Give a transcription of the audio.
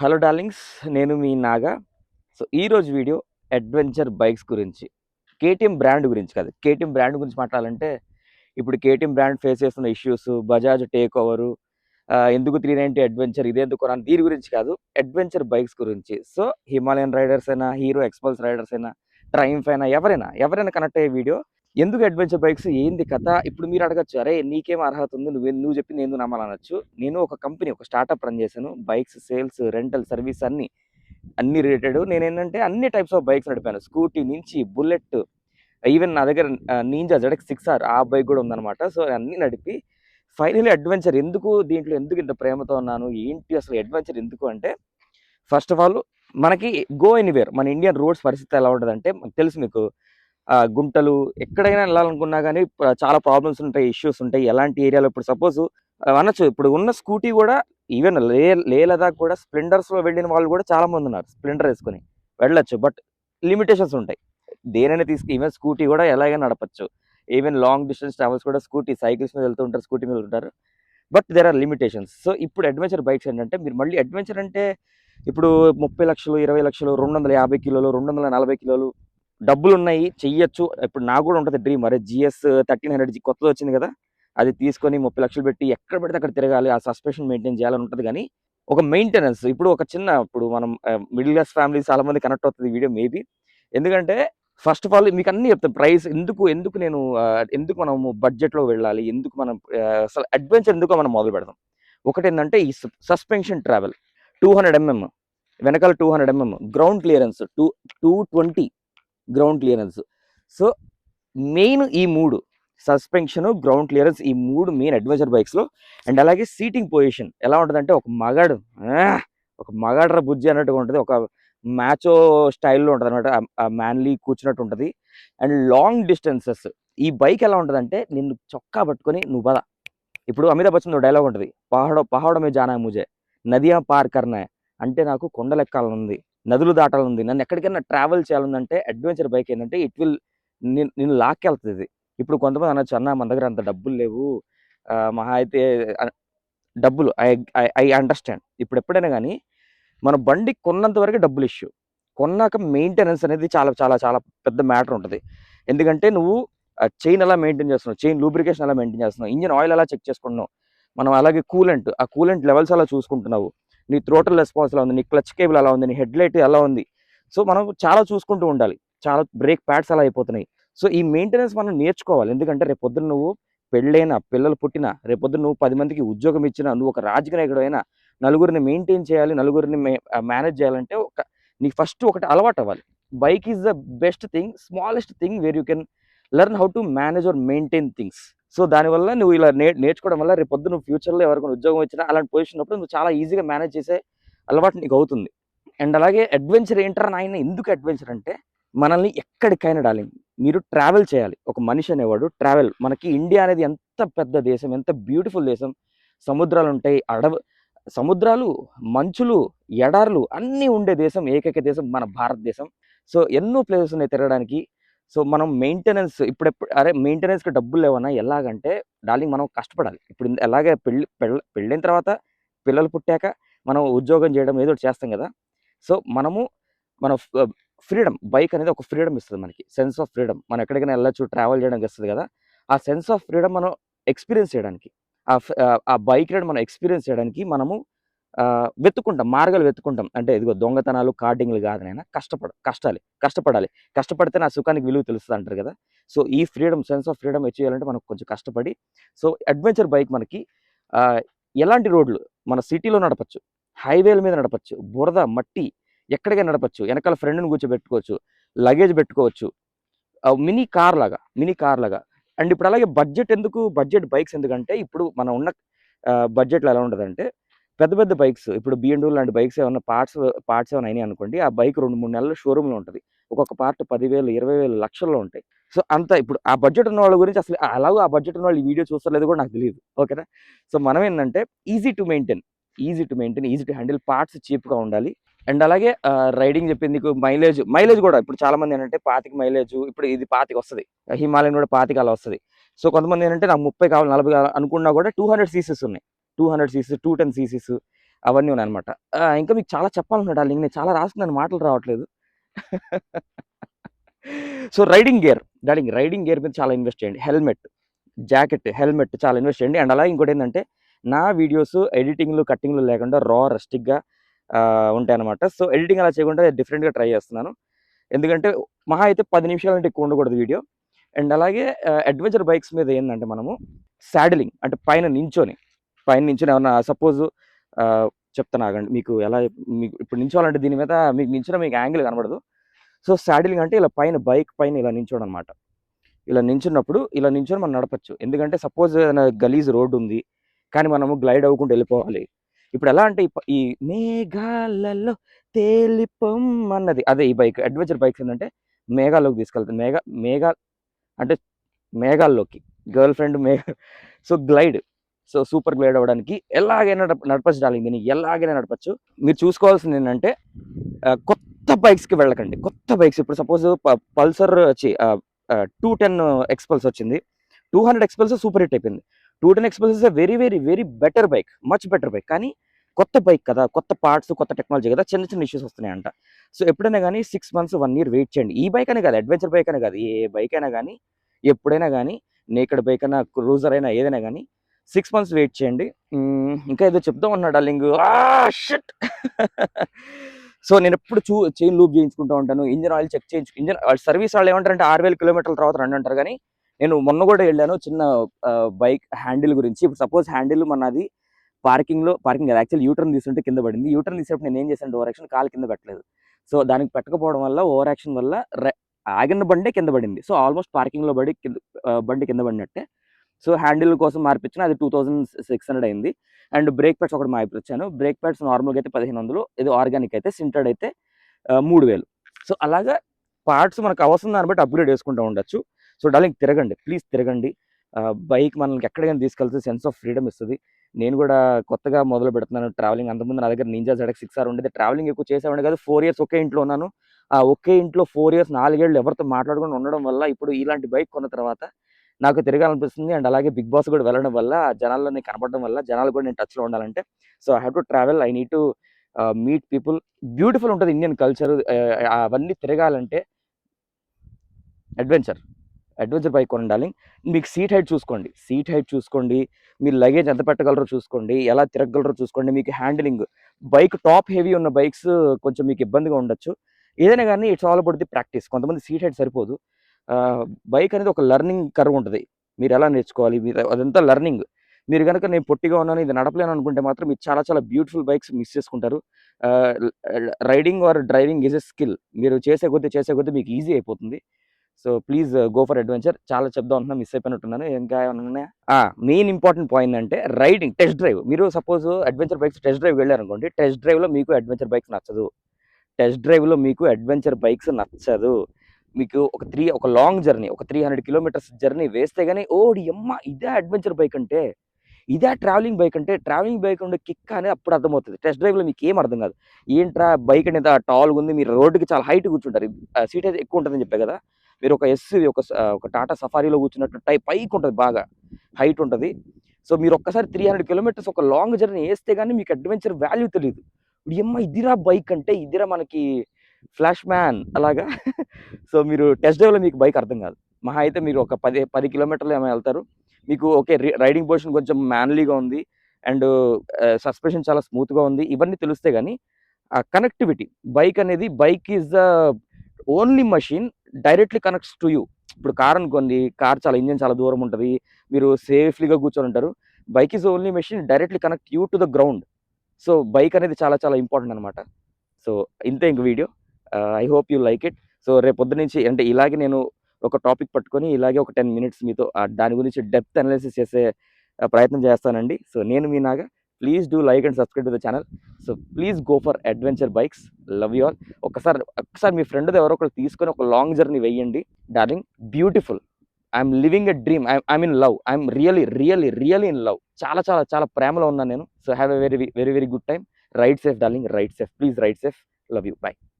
Hello darlings, నేను మీ Naga. So ఈరోజు వీడియో అడ్వెంచర్ బైక్స్ గురించి, కేటీఎం బ్రాండ్ గురించి కాదు. కేటీఎం బ్రాండ్ గురించి మాట్లాడాలంటే ఇప్పుడు కేటీఎం బ్రాండ్ ఫేస్ చేస్తున్న ఇష్యూస్, బజాజ్ టేక్ ఓవరు, ఎందుకు 390 అడ్వెంచర్ ఇదేందుకు కొనాలి, దీని గురించి కాదు, అడ్వెంచర్ బైక్స్ గురించి. సో హిమాలయన్ రైడర్స్ అయినా, హీరో ఎక్స్పల్స్ రైడర్స్ అయినా, ట్రయంఫ్ అయినా, ఎవరైనా కనెక్ట్ అయ్యే వీడియో. ఎందుకు అడ్వెంచర్ బైక్స్, ఏంది కథ? ఇప్పుడు మీరు అడగచ్చు, అరే నీకేం అర్హత ఉంది, నువ్వు చెప్పింది ఎందుకు నమ్మాలనొచ్చు. నేను ఒక కంపెనీ, ఒక స్టార్ట్అప్ రన్ చేశాను. బైక్స్ సేల్స్, రెంటల్, సర్వీస్ అన్ని రిలేటెడ్. నేనేంటంటే అన్ని టైప్స్ ఆఫ్ బైక్స్ నడిపాను. స్కూటీ నుంచి బుల్లెట్, ఈవెన్ నా దగ్గర నింజా ZX-6R ఆ బైక్ కూడా ఉందన్నమాట. సో అన్ని నడిపి ఫైనలీ అడ్వెంచర్ దీంట్లో ఎందుకు ఇంత ప్రేమతో ఉన్నాను, ఏంటి అసలు అడ్వెంచర్ ఎందుకు అంటే, ఫస్ట్ ఆఫ్ ఆల్ మనకి గో ఎనీవేర్, మన ఇండియన్ రోడ్స్ పరిస్థితి ఎలా ఉంటుందంటే మనకు తెలుసు మీకు. గుంటలు, ఎక్కడైనా వెళ్ళాలనుకున్నా కానీ చాలా ప్రాబ్లమ్స్ ఉంటాయి, ఇష్యూస్ ఉంటాయి. ఎలాంటి ఏరియాలో ఇప్పుడు సపోజ్ అనొచ్చు, ఇప్పుడు ఉన్న స్కూటీ కూడా ఈవెన్ లే లదాఖ్ కూడా స్ప్లెండర్స్లో వెళ్ళిన వాళ్ళు కూడా చాలా మంది ఉన్నారు. స్ప్లెండర్ వేసుకొని వెళ్ళొచ్చు, బట్ లిమిటేషన్స్ ఉంటాయి. దేనైనా ఈవెన్ స్కూటీ కూడా ఎలాగైనా నడపచ్చు. ఈవెన్ లాంగ్ డిస్టెన్స్ ట్రావెల్స్ కూడా స్కూటీ, సైకిల్స్ మీద వెళ్తూ ఉంటారు, స్కూటీ మీద ఉంటారు. But there are limitations. So ఇప్పుడు అడ్వెంచర్ బైక్స్ ఏంటంటే, మీరు మళ్ళీ అడ్వెంచర్ అంటే ఇప్పుడు 30 లక్షలు, 20 లక్షలు, 250 కిలోలు, 240 కిలోలు డబ్బులు ఉన్నాయి, చెయ్యొచ్చు. ఇప్పుడు నాకు కూడా ఉంటుంది డ్రీమ్, అరే GS 1300 కొత్తది వచ్చింది కదా, అది తీసుకొని 30 లక్షలు పెట్టి ఎక్కడ పెడితే అక్కడ తిరగాలి, ఆ సస్పెన్షన్ మెయింటైన్ చేయాలని ఉంటుంది. కానీ ఒక మెయింటెనెన్స్, ఇప్పుడు మనం మిడిల్ క్లాస్ ఫ్యామిలీ చాలా మంది కనెక్ట్ అవుతుంది ఈ వీడియో మేబీ. ఎందుకంటే ఫస్ట్ ఆఫ్ ఆల్ మీకు అన్ని చెప్తాను, ప్రైస్ ఎందుకు నేను ఎందుకు మనము బడ్జెట్లో వెళ్ళాలి, ఎందుకు మనం అసలు అడ్వెంచర్ ఎందుకో మనం మొదలు పెడదాం. ఒకటి ఏంటంటే ఈ సస్పెన్షన్ ట్రావెల్, 200 mm వెనకాల, 200 mm ground clearance, 220 ground clearance. So main ఈ మూడు, సస్పెన్షన్, గ్రౌండ్ క్లియరెన్స్, ఈ మూడు మెయిన్ అడ్వెంచర్ బైక్స్లో. అండ్ అలాగే సీటింగ్ పొజిషన్ ఎలా ఉంటుందంటే, ఒక మగాడ్ర బుజ్జి అన్నట్టుగా ఉంటుంది. ఒక మ్యాచో స్టైల్లో ఉంటుంది అనమాట, మ్యాన్లీ కూర్చున్నట్టు ఉంటుంది. అండ్ లాంగ్ డిస్టెన్సెస్ ఈ బైక్ ఎలా ఉంటుందంటే, నిన్ను చొక్కా పట్టుకొని నువ్వు పద. ఇప్పుడు అమితాబ్ బచ్చన్ డైలాగ్ ఉంటుంది, పహాడో మే జానా ముజే, నదియా పార్ కర్నా, అంటే నాకు కొండలు ఎక్కాలనుంది, నదులు దాటాలనుంది, నన్ను ఎక్కడికైనా ట్రావెల్ చేయాలంటే అడ్వెంచర్ బైక్ ఏంటంటే ఇట్ విల్ నిన్ను లాక్కెళ్తుంది. ఇప్పుడు కొంతమంది అనొచ్చు, అన్న మన దగ్గర అంత డబ్బులు లేవు, మహా అయితే డబ్బులు, ఐ అండర్స్టాండ్. ఇప్పుడు ఎప్పుడైనా కానీ మన బండి కొన్నంత వరకు డబ్బులు ఇష్యూ, కొన్నాక మెయింటెనెన్స్ అనేది చాలా చాలా చాలా పెద్ద మ్యాటర్ ఉంటుంది. ఎందుకంటే నువ్వు చైన్ ఎలా మెయింటైన్ చేస్తున్నావు, చైన్ లూబ్రికేషన్ ఎలా మెయింటైన్ చేస్తున్నావు, ఇంజిన్ ఆయిల్ ఎలా చెక్ చేసుకుంటున్నావు, మనం అలాగే ఆ కూలెంట్ లెవెల్స్ ఎలా చూసుకుంటున్నావు, నీ థ్రోటల్ రెస్పాన్స్ ఎలా ఉంది, నీ క్లచ్ కేబుల్ ఎలా ఉంది, నీ హెడ్ లైట్ ఎలా ఉంది. సో మనం చాలా చూసుకుంటూ ఉండాలి, చాలా బ్రేక్ ప్యాడ్స్ ఎలా అయిపోతున్నాయి. సో ఈ మెయింటెనెన్స్ మనం నేర్చుకోవాలి. ఎందుకంటే రేపొద్దున నువ్వు పెళ్ళైనా, పిల్లలు పుట్టినా, రేపొద్దున నువ్వు 10 మందికి ఉద్యోగం ఇచ్చినా, నువ్వు ఒక రాజకీయ నాయకుడు అయినా, నలుగురిని మెయింటైన్ చేయాలి, నలుగురిని మేనేజ్ చేయాలంటే నీకు ఫస్ట్ ఒకటి అలవాటు అవ్వాలి. Bike is the best thing, smallest thing where you can learn how to manage or maintain things. So దానివల్ల నువ్వు ఇలా నేర్చుకోవడం వల్ల రేపొద్దు నువ్వు ఫ్యూచర్లో ఎవరికైనా ఉద్యోగం వచ్చినా అలాంటి పొజిషన్ ఉన్నప్పుడు నువ్వు చాలా ఈజీగా మేనేజ్ చేసే అలవాటు నీకు అవుతుంది. అండ్ అలాగే అడ్వెంచర్ ఏంటారా నాయన, ఎందుకు అడ్వెంచర్ అంటే, మనల్ని ఎక్కడికైనా డార్లింగ్ మీరు ట్రావెల్ చేయాలి. ఒక మనిషి అనేవాడు ట్రావెల్, మనకి ఇండియా అనేది ఎంత పెద్ద దేశం, ఎంత బ్యూటిఫుల్ దేశం. సముద్రాలు ఉంటాయి, సముద్రాలు, మంచులు, ఎడార్లు అన్నీ ఉండే దేశం, ఏకైక దేశం మన భారతదేశం. సో ఎన్నో ప్లేసెస్ ఉన్నాయి తిరగడానికి. సో మనం మెయింటెనెన్స్, అరే మెయింటెనెన్స్కి డబ్బులు లేవన్నా, ఎలాగంటే డార్లింగ్ మనం కష్టపడాలి. ఇప్పుడు ఎలాగే పెళ్ళైన తర్వాత, పిల్లలు పుట్టాక మనం ఉద్యోగం చేయడం ఏదో ఒకటి చేస్తాం కదా. సో మన ఫ్రీడమ్, బైక్ అనేది ఒక ఫ్రీడమ్ ఇస్తుంది మనకి, సెన్స్ ఆఫ్ ఫ్రీడమ్. మనం ఎక్కడికైనా వెళ్ళొచ్చు, ట్రావెల్ చేయడానికి వస్తుంది కదా. ఆ సెన్స్ ఆఫ్ ఫ్రీడమ్ మనం ఎక్స్పీరియన్స్ చేయడానికి, ఆ బైక్ రైడ్ మనం ఎక్స్పీరియన్స్ చేయడానికి మనము మార్గాలు వెతుకుంటాం. అంటే ఇదిగో దొంగతనాలు, కార్డింగ్లు కాదు నైనా, కష్టపడాలి. కష్టపడితే నా సుఖానికి విలువ తెలుస్తుంది అంటారు కదా. సో ఈ freedom, sense of freedom achieve చేయాలంటే మనకు కొంచెం కష్టపడి. సో అడ్వెంచర్ బైక్ మనకి ఎలాంటి రోడ్లు, మన సిటీలో నడపచ్చు, హైవేల మీద నడపచ్చు, బురద, మట్టి, ఎక్కడికైనా నడపచ్చు, వెనకాల ఫ్రెండ్ని కూర్చోబెట్టుకోవచ్చు, లగేజ్ పెట్టుకోవచ్చు, మినీ కార్ లాగా. అండ్ ఇప్పుడు అలాగే బడ్జెట్ బైక్స్ ఎందుకంటే, ఇప్పుడు మనం ఉన్న బడ్జెట్లో ఎలా ఉంటుందంటే, పెద్ద బైక్స్, ఇప్పుడు BMW లాంటి బైక్స్ ఏమన్నా పార్ట్స్ ఏమైనా అయినాయి అనుకోండి, ఆ బైక్ 2-3 నెలలు షోరూమ్లో ఉంటుంది. ఒక్కొక్క పార్ట్ 10,000, 20,000, లక్షల్లో ఉంటాయి. సో అంత ఇప్పుడు ఆ బడ్జెట్ ఉన్న వాళ్ళ గురించి అసలు, అలాగో ఆ బడ్జెట్ ఉన్న వాళ్ళు ఈ వీడియో చూస్తలేదు కూడా నాకు తెలియదు, ఓకేనా. సో మనం ఏంటంటే easy to maintain, easy to handle, parts చీప్గా ఉండాలి. అండ్ అలాగే రైడింగ్ చెప్పింది నీకు, మైలేజ్ కూడా ఇప్పుడు చాలా మంది ఏంటంటే 25 మైలేజ్, ఇప్పుడు ఇది 25 వస్తుంది, హిమాలయన్ కూడా 25 అలా వస్తుంది. సో కొంతమంది ఏంటంటే నాకు 30 కావాలి, 40 కావాలి అనుకున్నా కూడా 200 సీసీస్ ఉన్నాయి, 200 సీసీ, 210 సీసీస్, అవన్నీ ఉన్నాయన్నమాట. ఇంకా మీకు చాలా చెప్పాలనుకున్నా డార్లింగ్. నేను చాలా రాసుకున్నాను, మాటలు రావట్లేదు. So riding gear darling, riding gear మీద చాలా ఇన్వెస్ట్ చేయండి. హెల్మెట్, జాకెట్, హెల్మెట్ చాలా ఇన్వెస్ట్ చేయండి. అండ్ అలాగే ఇంకోటి ఏంటంటే, నా వీడియోస్ ఎడిటింగ్లు కట్టింగ్లు లేకుండా రస్టిక్గా ఉంటాయన్నమాట. సో ఎడిటింగ్ అలా చేయకుండా డిఫరెంట్గా ట్రై చేస్తున్నాను. ఎందుకంటే మహా అయితే 10 నిమిషాల కంటే ఎక్కువ ఉండకూడదు వీడియో. అండ్ అలాగే అడ్వెంచర్ బైక్స్ మీద ఏంటంటే మనము శాడిలింగ్ అంటే పైన నించొని ఏమన్నా సపోజ్ చెప్తాను ఆగండి. మీకు ఎలా, మీకు ఇప్పుడు నించోవాలంటే దీని మీద మీకు నించున్న మీకు యాంగిల్ కనబడదు. సో శాడిలింగ్ అంటే ఇలా పైన బైక్ పైన ఇలా నించోడం అనమాట. ఇలా నించున్నప్పుడు ఇలా నించొని మనం నడపచ్చు. ఎందుకంటే సపోజ్ ఏదైనా గలీజ్ రోడ్డు ఉంది, కానీ మనము గ్లైడ్ అవ్వకుండా వెళ్ళిపోవాలి. ఇప్పుడు ఎలా అంటే ఈ మేఘాలలో తేలిపొమ్మన్నది అదే ఈ బైక్. అడ్వెంచర్ బైక్స్ ఏంటంటే మేఘాల్లోకి తీసుకెళ్తుంది. మేఘ అంటే మేఘాల్లోకి girlfriend so glide, so super glide అవ్వడానికి ఎలాగైనా నడపచ్చు డార్లింగ్. దీన్ని ఎలాగైనా నడపచ్చు. మీరు చూసుకోవాల్సింది ఏంటంటే కొత్త బైక్స్కి వెళ్ళకండి. కొత్త బైక్స్ ఇప్పుడు సపోజ్ పల్సర్ వచ్చి 210 ఎక్స్పల్స్ వచ్చింది. 200 ఎక్స్పల్స్ సూపర్ హిట్ అయిపోయింది. 210 ఎక్స్పల్స్ is very very very better bike, much better bike. కానీ కొత్త బైక్ కదా, కొత్త పార్ట్స్, కొత్త టెక్నాలజీ కదా, చిన్న చిన్న ఇష్యూస్ వస్తున్నాయంట. సో ఎప్పుడైనా కానీ 6 months 1 year వెయిట్ చేయండి. ఈ బైక్ అనే కాదు, అడ్వెంచర్ బైక్ అనే కాదు, ఏ బైక్ అయినా కానీ, ఎప్పుడైనా కానీ, నేకెడ్ బైక్ అయినా, క్రూజర్ అయినా, ఏదైనా కానీ 6 months వెయిట్ చేయండి. ఇంకా ఏదో చెప్దాం అన్నా డార్లింగ్, షిట్. సో నేను ఎప్పుడు చైన్ లూప్ చేయించుకుంటూ ఉంటాను, ఇంజిన్ ఆయిల్ చెక్ చేయించు, ఇంజిన్ సర్వీస్ వాళ్ళు ఏమంటారంటే 6,000 kilometerల తర్వాత రండి అంటారు. కానీ నేను మొన్న కూడా వెళ్ళాను చిన్న బైక్ హ్యాండిల్ గురించి. ఇప్పుడు సపోజ్ హ్యాండిల్ మనది పార్కింగ్ కాదు, యాక్చువల్ యూటర్న్ తీసుకుంటే కింద పడింది. యూటర్న్ తీసేటప్పుడు నేను ఏం చేశాను, ఓవర్ యాక్షన్ కాలు కింద పెట్టలేదు. సో దానికి పెట్టకపోవడం వల్ల, ఓవర్ యాక్షన్ వల్ల ఆగిన బండే కింద పడింది. సో ఆల్మోస్ట్ పార్కింగ్లో పడి బండి కింద పడినట్టే. సో హ్యాండిల్ కోసం మార్పించిన, అది 2600 అయింది. అండ్ బ్రేక్ ప్యాడ్స్ ఒకటి మార్పించాను. బ్రేక్ ప్యాడ్స్ నార్మల్గా అయితే 1500, ఇది ఆర్గానిక్ అయితే, సింటెడ్ అయితే 3000. సో అలాగా పార్ట్స్ మనకు అవసరం దాన్ని బట్టి అప్గ్రేడ్ చేసుకుంటూ ఉండొచ్చు. సో డార్లింగ్ తిరగండి, ప్లీజ్ తిరగండి. బైక్ మనకి ఎక్కడికైనా తీసుకెళ్తే సెన్స్ ఆఫ్ ఫ్రీడమ్ ఇస్తుంది. నేను కూడా కొత్తగా మొదలు పెడుతున్నాను ట్రావెలింగ్. అంతకుముందు నా దగ్గర నింజా ZX 6R ఉండేది. ట్రావెలింగ్ ఎక్కువ చేసేవాడిని కాదు. 4 years ఒకే ఇంట్లో ఉన్నాను. ఆ ఒకే ఇంట్లో 4 years 4 ఏళ్ళు ఎవరితో మాట్లాడకుండా ఉండడం వల్ల ఇప్పుడు ఇలాంటి బైక్ కొన్న తర్వాత నాకు తిరగాలనిపిస్తుంది. అండ్ అలాగే బిగ్ బాస్ కూడా వెళ్ళడం వల్ల, జనాల్లో నేను కనపడడం వల్ల, జనాలు కూడా నేను టచ్లో ఉండాలంటే, so I have to travel, I need to meet people. Beautiful ఉంటుంది ఇండియన్ కల్చర్. అవన్నీ తిరగాలంటే అడ్వెంచర్ బైక్ కొనండి. మీకు సీట్ హైట్ చూసుకోండి, మీరు లగేజ్ ఎంత పెట్టగలరో చూసుకోండి, ఎలా తిరగగలరో చూసుకోండి. మీకు హ్యాండిలింగ్, బైక్ టాప్ హెవీ ఉన్న బైక్స్ కొంచెం మీకు ఇబ్బందిగా ఉండొచ్చు. ఏదైనా కానీ it's all about the practice. కొంతమంది సీట్ హైట్ సరిపోదు. బైక్ అనేది ఒక లెర్నింగ్ కర్వ్ ఉంటుంది. మీరు ఎలా నేర్చుకోవాలి, మీరు అదంతా లెర్నింగ్. మీరు కనుక నేను పొట్టిగా ఉన్నాను, ఇది నడపలేను అనుకుంటే మాత్రం మీరు చాలా చాలా బ్యూటిఫుల్ బైక్స్ మిస్ చేసుకుంటారు. Riding or driving is a skill. మీరు చేసే కొద్దీ మీకు ఈజీ అయిపోతుంది. So please go for adventure. చాలా చెప్దాం అంటున్నా, మిస్ అయిపోయినట్టున్నాను. ఇంకా ఏమన్నా ఉన్నాయా? మెయిన్ ఇంపార్టెంట్ పాయింట్ అంటే రైడింగ్, టెస్ట్ డ్రైవ్. మీరు suppose adventure bikes test drive వెళ్ళారనుకోండి, టెస్ట్ డ్రైవ్లో మీకు అడ్వెంచర్ బైక్స్ నచ్చదు. మీకు ఒక లాంగ్ జర్నీ, ఒక 300 kilometers జర్నీ వేస్తే కానీ, ఓడి అమ్మ ఇదే అడ్వెంచర్ బైక్ అంటే, ఇదే ట్రావెలింగ్ బైక్ అంటే, ట్రావెలింగ్ బైక్ ఉండే కిక్ అనేది అప్పుడు అర్థమవుతుంది. టెస్ట్ డ్రైవ్లో మీకు ఏం అర్థం కాదు. ఏంట్రా బైక్ అనేది టాల్గా ఉంది, మీరు రోడ్డుకి చాలా హైట్ కూర్చుంటారు, సీట్ అయితే ఎక్కువ ఉంటుందని చెప్పే కదా. మీరు ఒక ఎస్యూవి, ఒక టాటా సఫారీలో కూర్చున్నట్టు పైకి ఉంటుంది, బాగా హైట్ ఉంటుంది. సో మీరు ఒక్కసారి 300 kilometers ఒక లాంగ్ జర్నీ వేస్తే కానీ మీకు అడ్వెంచర్ వాల్యూ తెలియదు. ఎమ్మ ఇదిరా బైక్ అంటే, ఇదిరా మనకి ఫ్లాష్ మ్యాన్ అలాగా. సో మీరు టెస్ట్ డ్రైవ్లో మీకు బైక్ అర్థం కాదు. మహా అయితే మీరు ఒక 10 kilometers ఏమో వెళ్తారు. మీకు ఓకే, రైడింగ్ పొజిషన్ కొంచెం మ్యాన్లీగా ఉంది, అండ్ సస్పెన్షన్ చాలా స్మూత్గా ఉంది, ఇవన్నీ తెలుస్తే కానీ ఆ connectivity, bike is the only machine directly connects to you. ఇప్పుడు కార్ అనుకోండి, కార్ ఇంజిన్ చాలా దూరం ఉంటుంది, మీరు సేఫ్లీగా కూర్చొని ఉంటారు. Bike is only machine directly connect you to the ground. So bike అనేది చాలా చాలా ఇంపార్టెంట్ అనమాట. సో ఇంతే ఇంక video. I hope you like it. So రేపు పొద్దు నుంచి అంటే ఇలాగే నేను ఒక టాపిక్ పట్టుకొని ఇలాగే ఒక 10 minutes మీతో దాని గురించి డెప్త్ అనాలిసిస్ చేసే ప్రయత్నం చేస్తానండి. సో నేను మీ Naga. Please do like and subscribe to the channel. So please go for adventure bikes. Love you all. ఒక్కసారి మీ ఫ్రెండ్ ఎవరో ఒకరు తీసుకొని ఒక లాంగ్ జర్నీ వెయ్యండి darling. Beautiful. I'm living a dream. I'm in love. I'm really in love. చాలా చాలా చాలా ప్రేమలో ఉన్నాను నేను. So have a very very very good time. Ride safe darling, ride safe. Please ride safe. Love you. Bye.